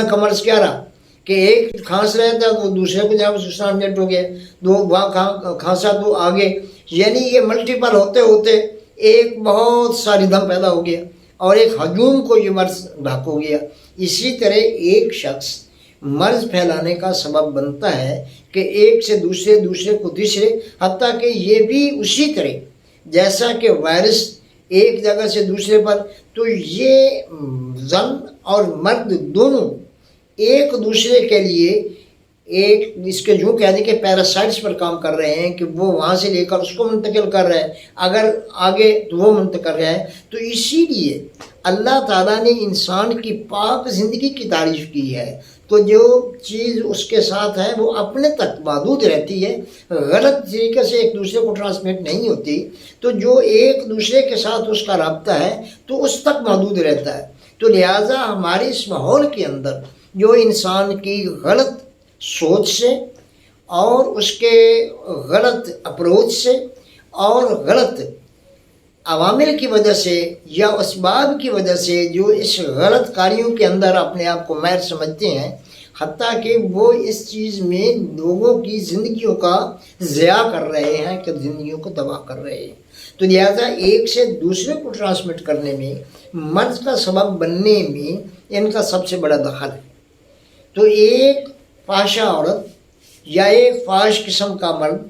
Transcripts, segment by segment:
کا مرض کیا رہا کہ ایک کھانس رہا تھا تو دوسرے کو جہاں اس ٹرانسمٹ ہو گیا، دو وہاں کھانسا تو آگے، یعنی یہ ملٹیپل ہوتے ہوتے ایک بہت ساری دم پیدا ہو گیا اور ایک ہجوم کو یہ مرض ڈھک ہو گیا۔ اسی طرح ایک شخص مرض پھیلانے کا سبب بنتا ہے کہ ایک سے دوسرے، دوسرے کو تیسرے، حتیٰ کہ یہ بھی اسی طرح جیسا کہ وائرس ایک جگہ سے دوسرے پر، تو یہ زن اور مرد دونوں ایک دوسرے کے لیے ایک اس کے جو کہہ دیں کہ پیراسائٹس پر کام کر رہے ہیں کہ وہ وہاں سے لے کر اس کو منتقل کر رہا ہے، اگر آگے تو وہ منتقل کر رہا ہے۔ تو اسی لیے اللہ تعالیٰ نے انسان کی پاک زندگی کی تعریف کی ہے، تو جو چیز اس کے ساتھ ہے وہ اپنے تک محدود رہتی ہے، غلط طریقے سے ایک دوسرے کو ٹرانسمٹ نہیں ہوتی، تو جو ایک دوسرے کے ساتھ اس کا رابطہ ہے تو اس تک محدود رہتا ہے۔ تو لہٰذا ہمارے اس ماحول کے اندر جو انسان کی غلط سوچ سے اور اس کے غلط اپروچ سے اور غلط عوامل کی وجہ سے یا اسباب کی وجہ سے جو اس غلط کاریوں کے اندر اپنے آپ کو ماہر سمجھتے ہیں، حتیٰ کہ وہ اس چیز میں لوگوں کی زندگیوں کا ضیاع کر رہے ہیں کہ زندگیوں کو تباہ کر رہے ہیں۔ تو لہٰذا ایک سے دوسرے کو ٹرانسمٹ کرنے میں، مرض کا سبب بننے میں ان کا سب سے بڑا دخل ہے۔ تو ایک فاحشہ عورت یا ایک فاحش قسم کا مرد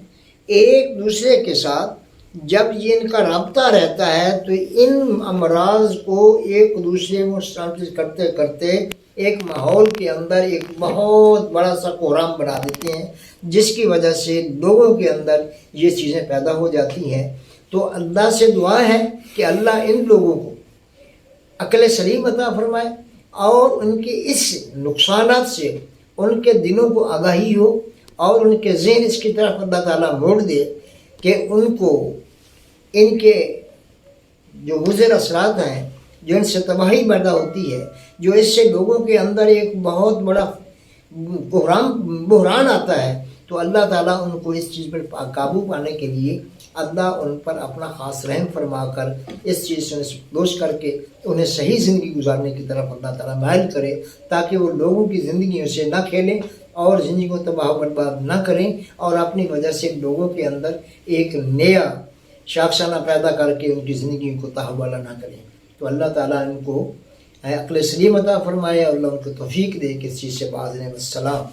ایک دوسرے کے ساتھ جب یہ ان کا رابطہ رہتا ہے تو ان امراض کو ایک دوسرے میں مستحکم کرتے کرتے ایک ماحول کے اندر ایک بہت بڑا سا کوہرام بنا دیتے ہیں، جس کی وجہ سے لوگوں کے اندر یہ چیزیں پیدا ہو جاتی ہیں۔ تو اللہ سے دعا ہے کہ اللہ ان لوگوں کو عقل سلیم عطا فرمائے اور ان کے اس نقصانات سے ان کے دلوں کو آگاہی ہو اور ان کے ذہن اس کی طرف اللہ تعالیٰ موڑ دے کہ ان کو ان کے جو مضر اثرات ہیں، جو ان سے تباہی پیدا ہوتی ہے، جو اس سے لوگوں کے اندر ایک بہت بڑا بحران آتا ہے، تو اللہ تعالیٰ ان کو اس چیز پر قابو پانے کے لیے اللہ ان پر اپنا خاص رحم فرما کر اس چیز سے دوش کر کے انہیں صحیح زندگی گزارنے کی طرف اللہ تعالیٰ مائل کرے، تاکہ وہ لوگوں کی زندگیوں سے نہ کھیلیں اور زندگی کو تباہ و برباد نہ کریں اور اپنی وجہ سے لوگوں کے اندر ایک نیا شاخسانہ پیدا کر کے ان کی زندگی کو تحوالہ نہ کریں۔ تو اللہ تعالیٰ ان کو عقل سلیم عطا فرمائے اور اللہ ان کو توفیق دے کہ اس چیز سے باز رہیں۔ السلام۔